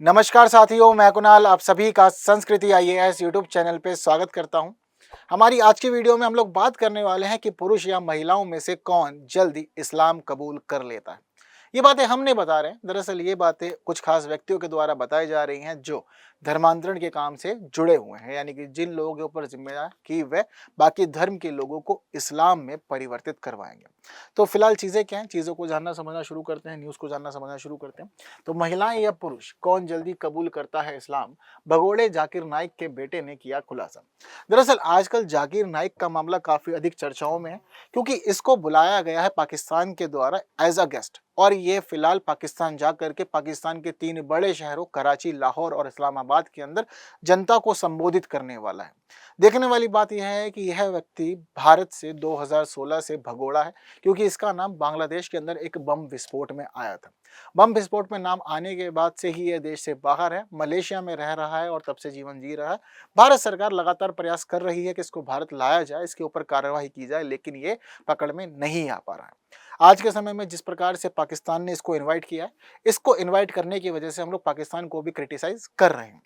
नमस्कार साथियों, मैं कुणाल आप सभी का संस्कृति आईएएस यूट्यूब चैनल पे स्वागत करता हूं। हमारी आज की वीडियो में हम लोग बात करने वाले हैं कि पुरुष या महिलाओं में से कौन जल्दी इस्लाम कबूल कर लेता है। ये बातें हम नहीं बता रहे हैं, दरअसल ये बातें कुछ खास व्यक्तियों के द्वारा बताई जा रही हैं जो धर्मांतरण के काम से जुड़े हुए हैं, यानी कि जिन लोगों के ऊपर जिम्मेदार कि वे बाकी धर्म के लोगों को इस्लाम में परिवर्तित करवाएंगे। तो फिलहाल चीज़ें क्या हैं, चीज़ों को जानना समझना शुरू करते हैं, न्यूज़ को जानना समझना शुरू करते हैं। तो महिलाएं या पुरुष कौन जल्दी कबूल करता है इस्लाम, भगोड़े जाकिर नाइक के बेटे ने किया खुलासा। दरअसल आजकल जाकिर नाइक का मामला काफ़ी अधिक चर्चाओं में है, क्योंकि इसको बुलाया गया है पाकिस्तान के द्वारा एज अ गेस्ट, और ये फिलहाल पाकिस्तान जा करके पाकिस्तान के 3 बड़े शहरों कराची, लाहौर और इस्लामाबाद के अंदर जनता को संबोधित करने वाला है। देखने वाली बात यह है कि यह व्यक्ति भारत से 2016 से भगोड़ा है, क्योंकि इसका नाम बांग्लादेश के अंदर एक बम विस्फोट में आया था। बम विस्फोट में नाम आने के बाद से ही यह देश से बाहर है, मलेशिया में रह रहा है और तब से जीवन जी रहा है। भारत सरकार लगातार प्रयास कर रही है कि इसको भारत लाया जाए, इसके ऊपर कार्रवाई की जाए, लेकिन ये पकड़ में नहीं आ पा रहा है। आज के समय में जिस प्रकार से पाकिस्तान ने इसको इनवाइट किया है, इसको इनवाइट करने की वजह से हम लोग पाकिस्तान को भी क्रिटिसाइज कर रहे हैं।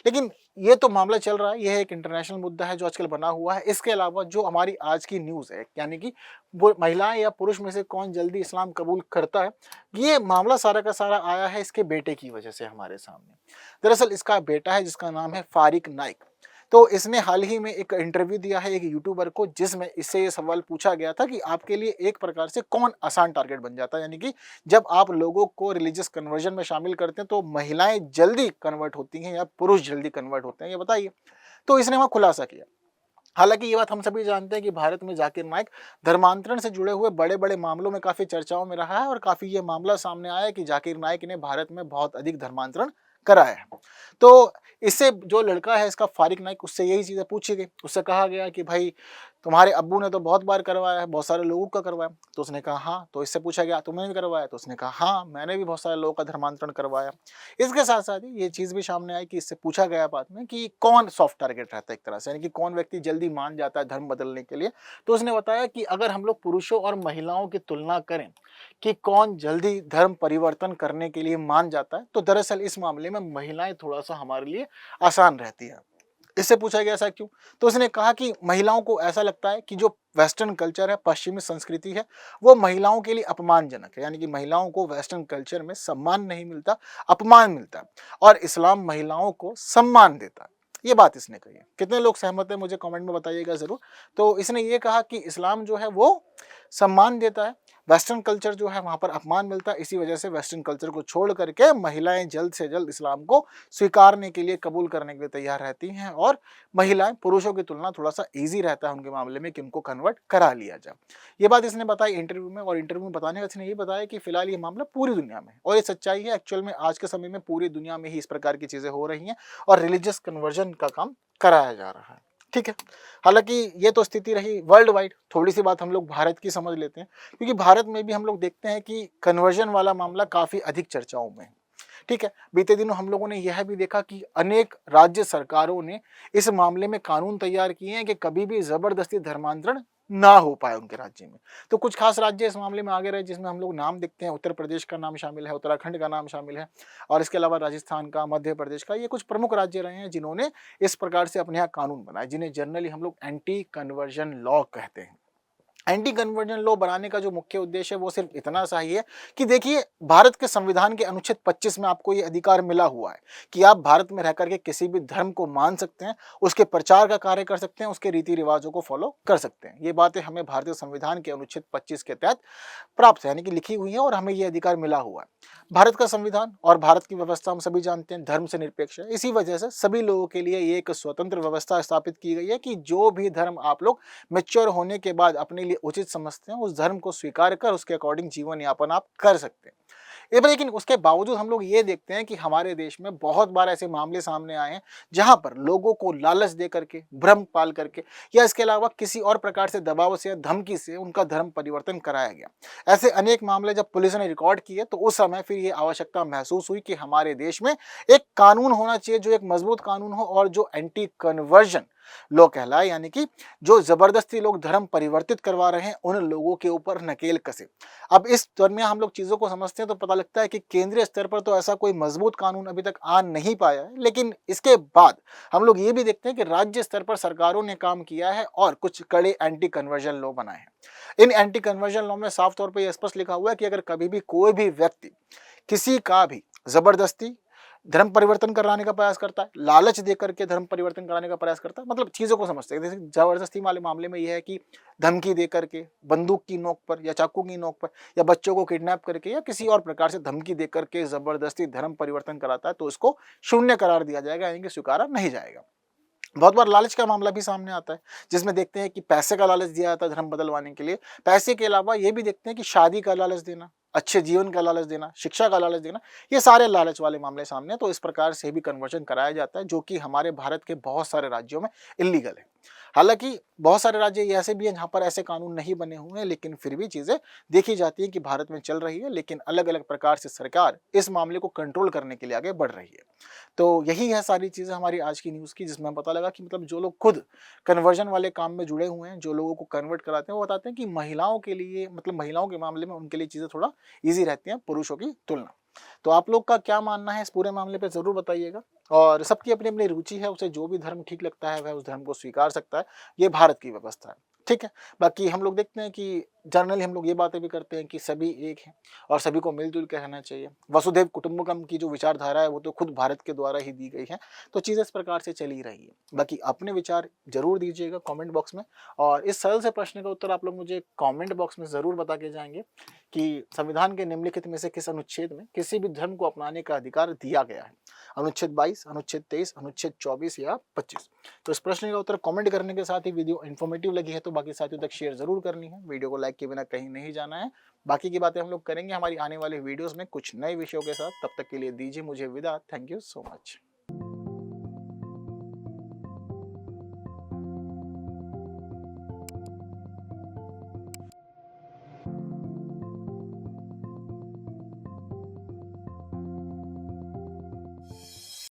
लेकिन ये तो मामला चल रहा है, यह एक इंटरनेशनल मुद्दा है जो आजकल बना हुआ है। इसके अलावा जो हमारी आज की न्यूज़ है, यानी कि वो महिलाएं या पुरुष में से कौन जल्दी इस्लाम कबूल करता है, ये मामला सारा का सारा आया है इसके बेटे की वजह से हमारे सामने। दरअसल इसका बेटा है जिसका नाम है फारिक नाइक। तो इसने हाल ही में एक इंटरव्यू दिया है एक यूट्यूबर को, जिसमें इससे ये सवाल पूछा गया था कि आपके लिए एक प्रकार से कौन आसान टारगेट बन जाता है, यानी कि जब आप लोगों को रिलीजियस कन्वर्जन में शामिल करते हैं तो महिलाएं जल्दी कन्वर्ट होती हैं या पुरुष जल्दी कन्वर्ट होते हैं, ये बताइए। तो इसने वहाँ खुलासा किया। हालांकि ये बात हम सभी जानते हैं कि भारत में जाकिर नाइक धर्मांतरण से जुड़े हुए बड़े बड़े मामलों में काफ़ी चर्चाओं में रहा है, और काफ़ी ये मामला सामने आया है कि जाकिर नाइक ने भारत में बहुत अधिक धर्मांतरण कराया है। तो इससे जो लड़का है इसका फारिक नाइक, उससे यही चीज़ें पूछी गई। उससे कहा गया कि भाई तुम्हारे अब्बू ने तो बहुत बार करवाया है, बहुत सारे लोगों का करवाया। तो उसने कहा हाँ। तो इससे पूछा गया तुमने भी करवाया? तो उसने कहा हाँ, मैंने भी बहुत सारे लोगों का धर्मांतरण करवाया। इसके साथ साथ ही ये चीज़ भी सामने आई कि इससे पूछा गया बाद में कि कौन सॉफ्ट टारगेट रहता है एक तरह से, यानी कि कौन व्यक्ति जल्दी मान जाता है धर्म बदलने के लिए। तो उसने बताया कि अगर हम लोग पुरुषों और महिलाओं की तुलना करें कि कौन जल्दी धर्म परिवर्तन करने के लिए मान जाता है, तो दरअसल इस मामले में महिलाएं थोड़ा सा हमारे लिए आसान रहती है। इससे पूछा गया ऐसा क्यों? तो उसने कहा कि महिलाओं को ऐसा लगता है कि जो वेस्टर्न कल्चर है, पश्चिमी संस्कृति है, वो महिलाओं के लिए अपमानजनक है, यानी कि महिलाओं को वेस्टर्न कल्चर में सम्मान नहीं मिलता, अपमान मिलता है, और इस्लाम महिलाओं को सम्मान देता है। ये बात इसने कही है। कितने लोग सहमत हैं मुझे कमेंट में बताइएगा ज़रूर। तो इसने ये कहा कि इस्लाम जो है वो सम्मान देता है, वेस्टर्न कल्चर जो है वहाँ पर अपमान मिलता है, इसी वजह से वेस्टर्न कल्चर को छोड़ करके महिलाएं जल्द से जल्द इस्लाम को स्वीकारने के लिए, कबूल करने के लिए तैयार रहती हैं, और महिलाएं पुरुषों की तुलना थोड़ा सा ईजी रहता है उनके मामले में कि उनको कन्वर्ट करा लिया जाए। ये बात इसने बताई इंटरव्यू में, और इंटरव्यू में बताने का इसने ये बताया कि फिलहाल ये मामला पूरी दुनिया में है, और ये सच्चाई है। एक्चुअल में आज के समय में पूरी दुनिया में ही इस प्रकार की चीज़ें हो रही हैं और रिलीजियस कन्वर्जन का काम कराया जा रहा है। ठीक है। हालांकि ये तो स्थिति रही वर्ल्ड वाइड। थोड़ी सी बात हम लोग भारत की समझ लेते हैं, क्योंकि भारत में भी हम लोग देखते हैं कि कन्वर्जन वाला मामला काफ़ी अधिक चर्चाओं में है। ठीक है। बीते दिनों हम लोगों ने यह भी देखा कि अनेक राज्य सरकारों ने इस मामले में कानून तैयार किए हैं कि कभी भी ज़बरदस्ती धर्मांतरण ना हो पाए उनके राज्य में। तो कुछ खास राज्य इस मामले में आगे रहे, जिसमें हम लोग नाम देखते हैं। उत्तर प्रदेश का नाम शामिल है, उत्तराखंड का नाम शामिल है, और इसके अलावा राजस्थान का, मध्य प्रदेश का, ये कुछ प्रमुख राज्य रहे हैं जिन्होंने इस प्रकार से अपने यहाँ कानून बनाए, जिन्हें जनरली हम लोग एंटी कन्वर्जन लॉ कहते हैं। एंटी कन्वर्जन लॉ बनाने का जो मुख्य उद्देश्य है वो सिर्फ इतना सा ही है कि देखिए, भारत के संविधान के अनुच्छेद 25 में आपको ये अधिकार मिला हुआ है कि आप भारत में रह करके किसी भी धर्म को मान सकते हैं, उसके प्रचार का कार्य कर सकते हैं, उसके रीति रिवाजों को फॉलो कर सकते हैं। ये बातें हमें भारतीय संविधान के अनुच्छेद 25 के तहत प्राप्त है, यानी कि लिखी हुई है, और हमें ये अधिकार मिला हुआ है। भारत का संविधान और भारत की व्यवस्था हम सभी जानते हैं धर्म से निरपेक्ष है। इसी वजह से सभी लोगों के लिए ये एक स्वतंत्र व्यवस्था स्थापित की गई है कि जो भी धर्म आप लोग मैच्योर होने के बाद अपने लिए उचित समझते हैं, उस धर्म को स्वीकार कर उसके अकॉर्डिंग जीवन यापन आप कर सकते हैं। लेकिन उसके बावजूद हम लोग ये देखते हैं कि हमारे देश में बहुत बार ऐसे मामले सामने आए हैं जहां पर लोगों को लालच दे करके, भ्रम पाल करके, या इसके अलावा किसी और प्रकार से दबाव से या धमकी से उनका धर्म परिवर्तन कराया गया। ऐसे अनेक मामले जब पुलिस ने रिकॉर्ड किए तो उस समय फिर ये आवश्यकता महसूस हुई कि हमारे देश में एक कानून होना चाहिए जो एक मजबूत कानून हो, और जो एंटी कन्वर्जन लो कहलाए, यानी कि जो जबरदस्ती लोग धर्म परिवर्तित करवा रहे हैं उन लोगों के ऊपर नकेल कसे। अब इस दरमियान हम लोग चीजों को समझते हैं तो पता लगता है कि केंद्रीय स्तर पर तो ऐसा कोई मजबूत कानून अभी तक आ नहीं पाया है, लेकिन इसके बाद हम लोग ये भी देखते हैं कि राज्य स्तर पर सरकारों ने काम किया है और कुछ कड़े एंटी कन्वर्जन लॉ बनाए हैं। इन एंटी कन्वर्जन लॉ में साफ तौर पर यह स्पष्ट लिखा हुआ है कि अगर कभी भी कोई भी व्यक्ति किसी का भी जबरदस्ती धर्म परिवर्तन कराने का प्रयास करता है, लालच देकर के धर्म परिवर्तन कराने का प्रयास करता है, मतलब चीजों को समझते हैं। जैसे जबरदस्ती वाले मामले में यह है कि धमकी देकर के, बंदूक की नोक पर या चाकू की नोक पर, या बच्चों को किडनैप करके या किसी और प्रकार से धमकी देकर के जबरदस्ती धर्म परिवर्तन कराता है तो इसको शून्य करार दिया जाएगा, यानी कि स्वीकारा नहीं जाएगा। बहुत बार लालच का मामला भी सामने आता है, जिसमें देखते हैं कि पैसे का लालच दिया जाता है धर्म बदलवाने के लिए। पैसे के अलावा ये भी देखते हैं कि शादी का लालच देना, अच्छे जीवन का लालच देना, शिक्षा का लालच देना, ये सारे लालच वाले मामले सामने हैं। तो इस प्रकार से भी कन्वर्जन कराया जाता है, जो कि हमारे भारत के बहुत सारे राज्यों में इलीगल है। हालांकि बहुत सारे राज्य ऐसे भी हैं जहाँ पर ऐसे कानून नहीं बने हुए हैं, लेकिन फिर भी चीजें देखी जाती है कि भारत में चल रही है, लेकिन अलग अलग प्रकार से सरकार इस मामले को कंट्रोल करने के लिए आगे बढ़ रही है। तो यही है सारी चीजें हमारी आज की न्यूज़ की, जिसमें पता लगा कि मतलब जो लोग खुद कन्वर्जन वाले काम में जुड़े हुए हैं, जो लोगों को कन्वर्ट कराते हैं, वो बताते हैं कि महिलाओं के लिए, मतलब महिलाओं के मामले में उनके लिए चीजें थोड़ा ईजी रहती हैं पुरुषों की तुलना। तो आप लोग का क्या मानना है इस पूरे मामले पे जरूर बताइएगा। और सबकी अपनी अपनी रुचि है, उसे जो भी धर्म ठीक लगता है वह उस धर्म को स्वीकार सकता है, ये भारत की व्यवस्था है, ठीक है। बाकी हम लोग देखते हैं कि जनरली हम लोग ये बातें भी करते हैं कि सभी एक हैं और सभी को मिलजुल के रहना चाहिए। वसुधैव कुटुंबकम की जो विचारधारा है वो तो खुद भारत के द्वारा ही दी गई है। तो चीज़ें इस प्रकार से चली रही है। बाकी अपने विचार जरूर दीजिएगा कमेंट बॉक्स में, और इस सरल से प्रश्न का उत्तर आप लोग मुझे कमेंट बॉक्स में जरूर बता के जाएंगे कि संविधान के निम्नलिखित में से किस अनुच्छेद में किसी भी धर्म को अपनाने का अधिकार दिया गया है। अनुच्छेद 22, अनुच्छेद 23, अनुच्छेद 24 या 25। तो इस प्रश्न का उत्तर कमेंट करने के साथ ही वीडियो इन्फॉर्मेटिव लगी है तो बाकी साथियों तक शेयर जरूर करनी है। वीडियो को लाइक के बिना कहीं नहीं जाना है। बाकी की बातें हम लोग करेंगे हमारी आने वाली वीडियोस में कुछ नए विषयों के साथ। तब तक के लिए दीजिए मुझे विदा। Thank you so much.